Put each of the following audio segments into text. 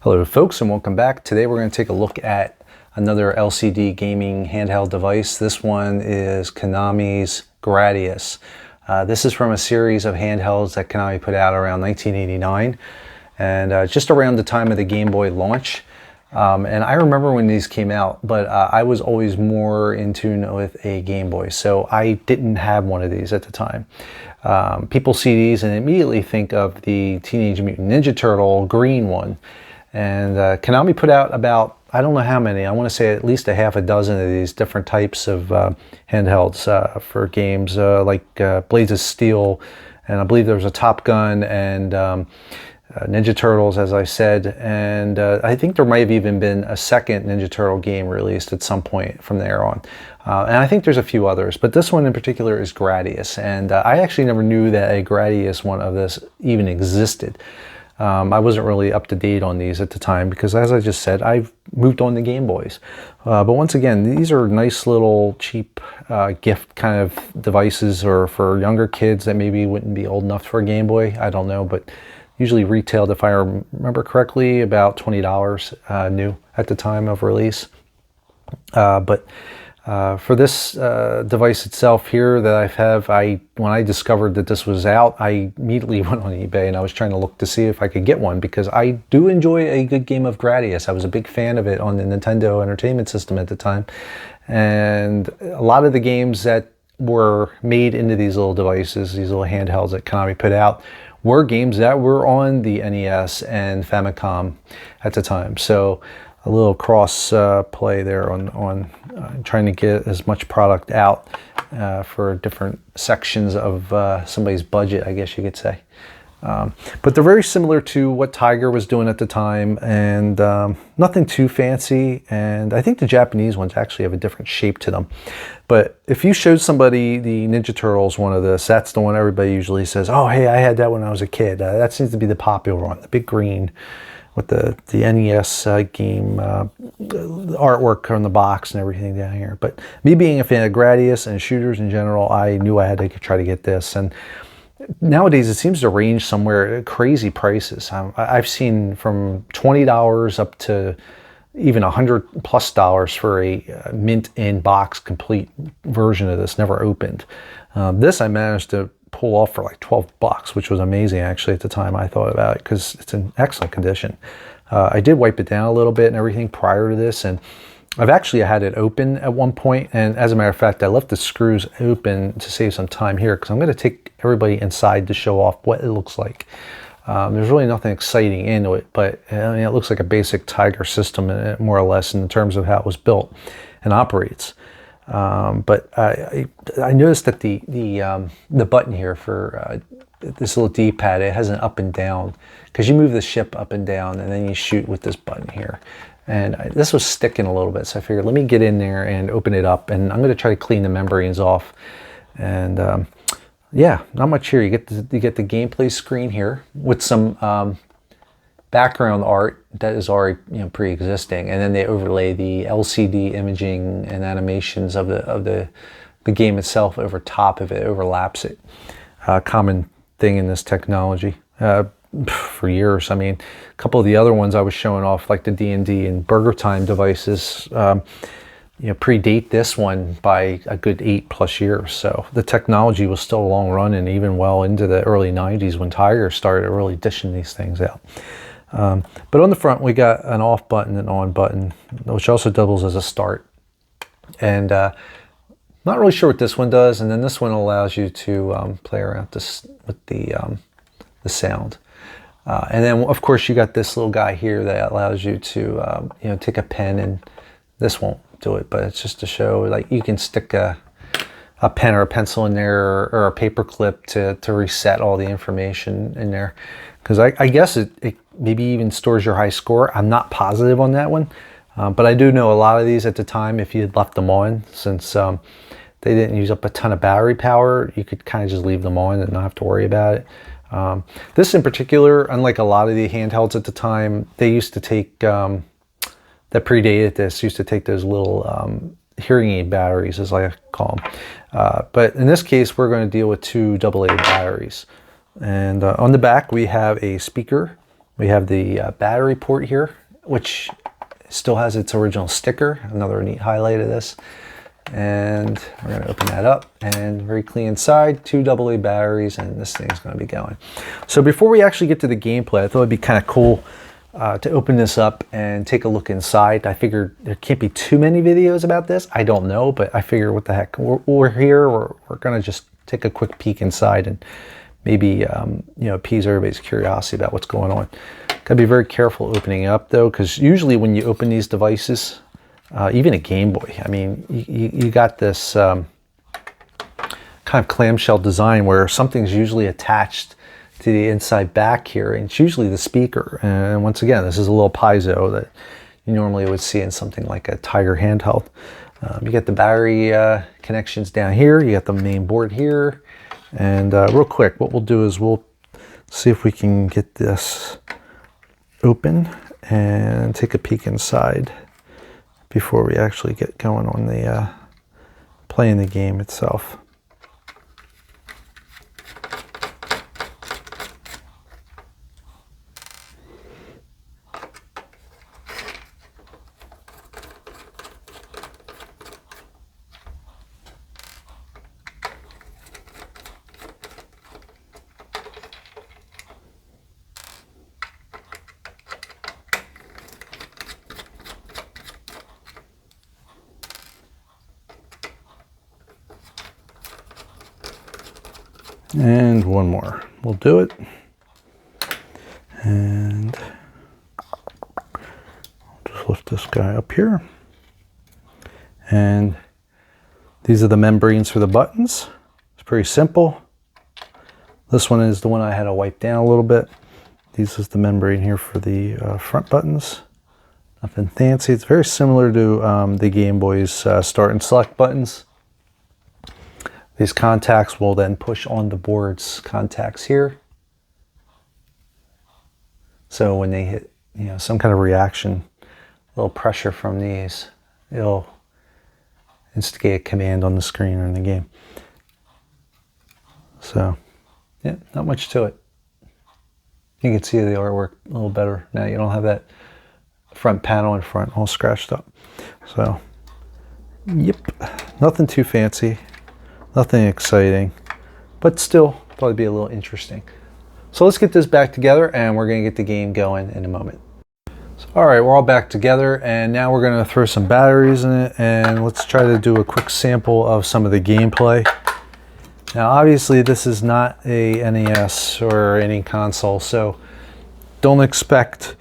Hello folks and welcome back. Today we're going to take a look at another LCD gaming handheld device. This one is Konami's Gradius. This is from a series of handhelds that Konami put out around 1989 and just around the time of the Game Boy launch. And I remember when these came out, but I was always more in tune with a Game Boy, so I didn't have one of these at the time. People see these and immediately think of the Teenage Mutant Ninja Turtle green one. And Konami put out about, I don't know how many, I want to say at least a half a dozen of these different types of handhelds for games like Blades of Steel, and I believe there was a Top Gun and Ninja Turtles, as I said, and I think there might have even been a second Ninja Turtle game released at some point from there on. And I think there's a few others, but this one in particular is Gradius, and I actually never knew that a Gradius one of this even existed. I wasn't really up to date on these at the time because, as I just said, I've moved on to Game Boys. But once again, these are nice little cheap gift kind of devices, or for younger kids that maybe wouldn't be old enough for a Game Boy. I don't know, but usually retailed, if I remember correctly, about $20 new at the time of release. For this device itself here that I have, when I discovered that this was out, I immediately went on eBay and I was trying to look to see if I could get one, because I do enjoy a good game of Gradius. I was a big fan of it on the Nintendo Entertainment System at the time, and a lot of the games that were made into these little devices, these little handhelds that Konami put out, were games that were on the NES and Famicom at the time. So a little cross play there on trying to get as much product out for different sections of somebody's budget, I guess you could say. But they're very similar to what Tiger was doing at the time, and nothing too fancy. And I think the Japanese ones actually have a different shape to them. But if you showed somebody the Ninja Turtles one of this, that's the one everybody usually says, oh, hey, I had that when I was a kid. That seems to be the popular one, the big green with the NES game artwork on the box and everything down here. But me being a fan of Gradius and shooters in general, I knew I had to try to get this. And nowadays it seems to range somewhere at crazy prices. I've seen from $20 up to even $100+ for a mint in box complete version of this, never opened. This I managed to pull off for like $12, which was amazing actually at the time I thought about it, because it's in excellent condition. I did wipe it down a little bit and everything prior to this, and I've actually had it open at one point, and as a matter of fact, I left the screws open to save some time here, because I'm going to take everybody inside to show off what it looks like. There's really nothing exciting into it, but I mean, it looks like a basic Tiger system, more or less, in terms of how it was built and operates. But I noticed that the button here for this little D-pad, it has an up and down, because you move the ship up and down and then you shoot with this button here. And this was sticking a little bit, so I figured let me get in there and open it up, and I'm going to try to clean the membranes off. And yeah, not much here. You get the gameplay screen here with some background art that is already pre-existing, and then they overlay the LCD imaging and animations of the game itself over top of it, overlaps it. Common thing in this technology for years. I mean, a couple of the other ones I was showing off, like the D&D and Burger Time devices, predate this one by a good 8+ years. So the technology was still long running, even well into the early 90s when Tiger started really dishing these things out. But on the front, we got an off button and on button, which also doubles as a start. And not really sure what this one does. And then this one allows you to play around with the sound. And then, of course, you got this little guy here that allows you to take a pen, and this won't do it, but it's just to show, like, you can stick a pen or a pencil in there, or a paper clip to reset all the information in there. Because I guess it maybe even stores your high score. I'm not positive on that one, but I do know a lot of these at the time, if you had left them on, since they didn't use up a ton of battery power, you could kind of just leave them on and not have to worry about it. This in particular, unlike a lot of the handhelds at the time, they used to take, that predated this, used to take those little hearing aid batteries, as I call them. But in this case, we're going to deal with two AA batteries. And on the back, we have a speaker We have the battery port here, which still has its original sticker, another neat highlight of this. And we're going to open that up, and very clean inside, 2 AA batteries, and this thing's going to be going. So before we actually get to the gameplay, I thought it'd be kind of cool to open this up and take a look inside. I figured there can't be too many videos about this. I don't know, but I figure what the heck, we're here, we're going to just take a quick peek inside and maybe you know, appease everybody's curiosity about what's going on. Got to be very careful opening up though, because usually when you open these devices, even a Game Boy, I mean, you got this kind of clamshell design where something's usually attached to the inside back here, and it's usually the speaker. And once again, this is a little piezo that you normally would see in something like a Tiger handheld. You get the battery connections down here, you got the main board here, and real quick, what we'll do is we'll see if we can get this open and take a peek inside before we actually get going on the playing the game itself. And one more, we'll do it. And just lift this guy up here. And these are the membranes for the buttons. It's pretty simple. This one is the one I had to wipe down a little bit. This is the membrane here for the front buttons. Nothing fancy. It's very similar to the Game Boy's start and select buttons. These contacts will then push on the board's contacts here. So when they hit, you know, some kind of reaction, a little pressure from these, it'll instigate a command on the screen or in the game. So, yeah, not much to it. You can see the artwork a little better now. You don't have that front panel in front all scratched up. So, yep, nothing too fancy. Nothing exciting, but still probably be a little interesting. So let's get this back together and we're going to get the game going in a moment. So, all right, we're all back together and now we're going to throw some batteries in it and let's try to do a quick sample of some of the gameplay. Now obviously this is not a NES or any console, so don't expect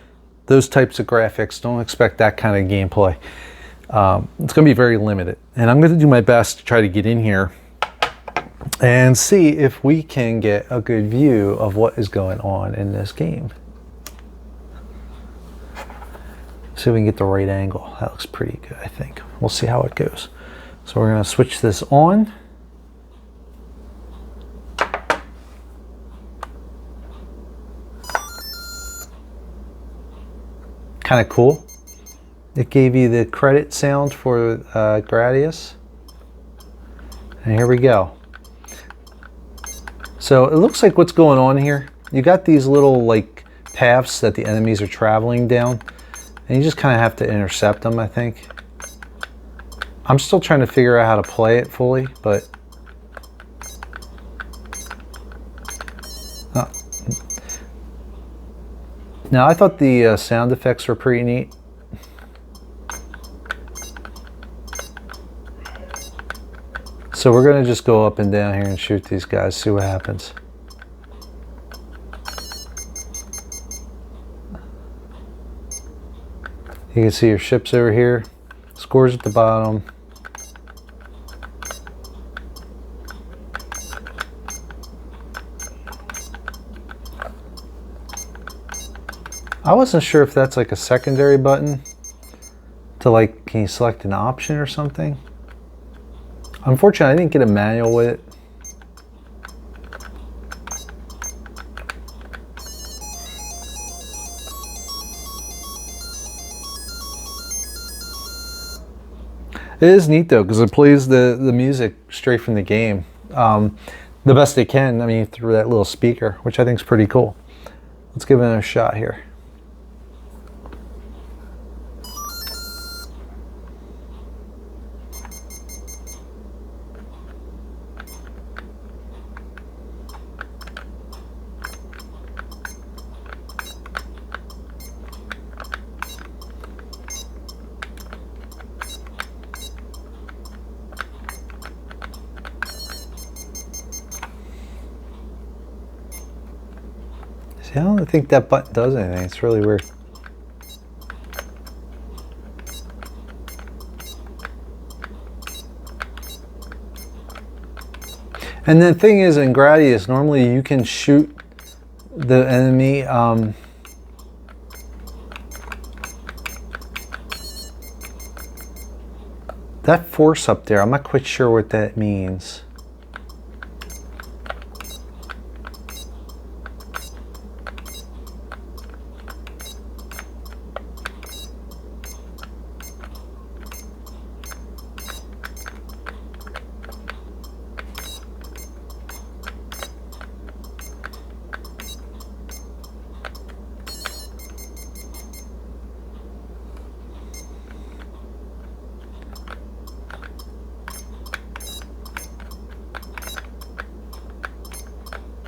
those types of graphics, don't expect that kind of gameplay. It's going to be very limited and I'm going to do my best to try to get in here and see if we can get a good view of what is going on in this game. See if we can get the right angle. That looks pretty good, I think. We'll see how it goes. So we're going to switch this on. Kind of cool. It gave you the credit sound for Gradius. And here we go. So it looks like what's going on here, you got these little like paths that the enemies are traveling down and you just kind of have to intercept them, I think. I'm still trying to figure out how to play it fully, but now I thought the sound effects were pretty neat. So we're going to just go up and down here and shoot these guys, see what happens. You can see your ships over here, scores at the bottom. I wasn't sure if that's like a secondary button to like, can you select an option or something? Unfortunately, I didn't get a manual with it. It is neat though, because it plays the music straight from the game. The best they can, I mean, through that little speaker, which I think is pretty cool. Let's give it a shot here. I don't think that button does anything. It's really weird. And the thing is, in Gradius, normally you can shoot the enemy. That force up there, I'm not quite sure what that means.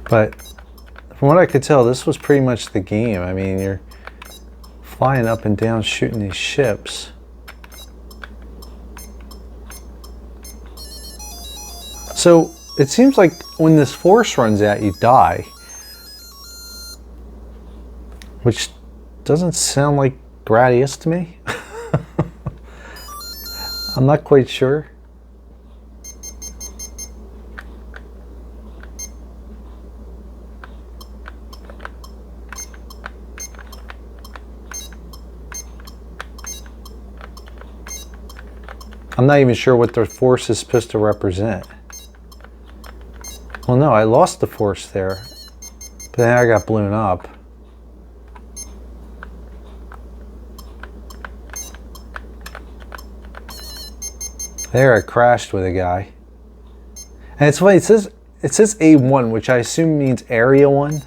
But from what I could tell, this was pretty much the game. I mean, you're flying up and down shooting these ships. So it seems like when this force runs out, you die. Which doesn't sound like Gradius to me. I'm not quite sure. I'm not even sure what the force is supposed to represent. Well, no, I lost the force there, but then I got blown up. There, I crashed with a guy. And it's funny, it says A1, which I assume means Area 1.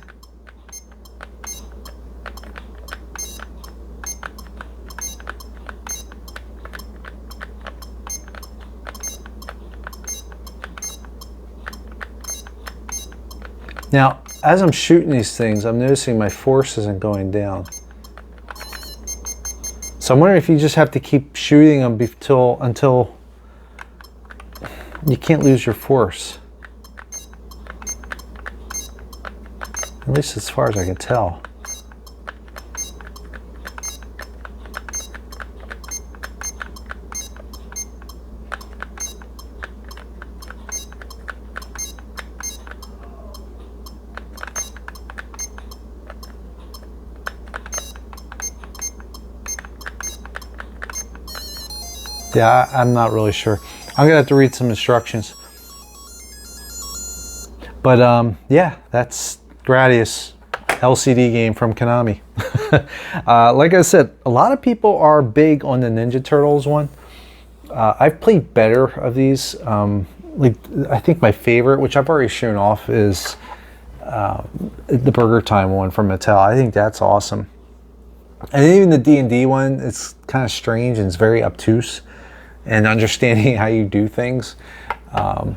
Now, as I'm shooting these things, I'm noticing my force isn't going down. So I'm wondering if you just have to keep shooting them until you can't lose your force. At least as far as I can tell. Yeah, I'm not really sure. I'm gonna have to read some instructions. But yeah, that's Gradius LCD game from Konami. Like I said, a lot of people are big on the Ninja Turtles one. I've played better of these. Like I think my favorite, which I've already shown off, is the Burger Time one from Mattel. I think that's awesome. And even the D&D one, it's kind of strange and it's very obtuse and understanding how you do things. Yeah,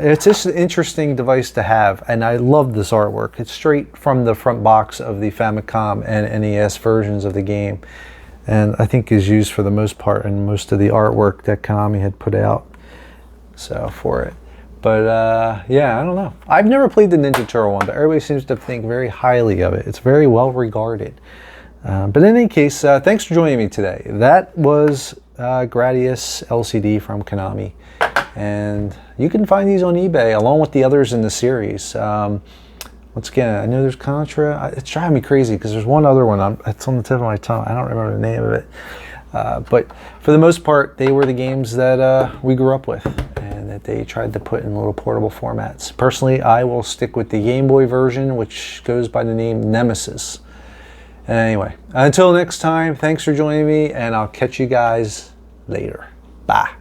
it's just an interesting device to have, and I love this artwork. It's straight from the front box of the Famicom and NES versions of the game, and I think is used for the most part in most of the artwork that Konami had put out so for it. But yeah, I don't know. I've never played the Ninja Turtle one, but everybody seems to think very highly of it. It's very well regarded. But in any case, thanks for joining me today. That was Gradius LCD from Konami. And you can find these on eBay along with the others in the series. Once again, I know there's Contra. It's driving me crazy because there's one other one. It's on the tip of my tongue. I don't remember the name of it. But for the most part, they were the games that we grew up with and that they tried to put in little portable formats. Personally, I will stick with the Game Boy version, which goes by the name Nemesis. Anyway, until next time, thanks for joining me, and I'll catch you guys later. Bye.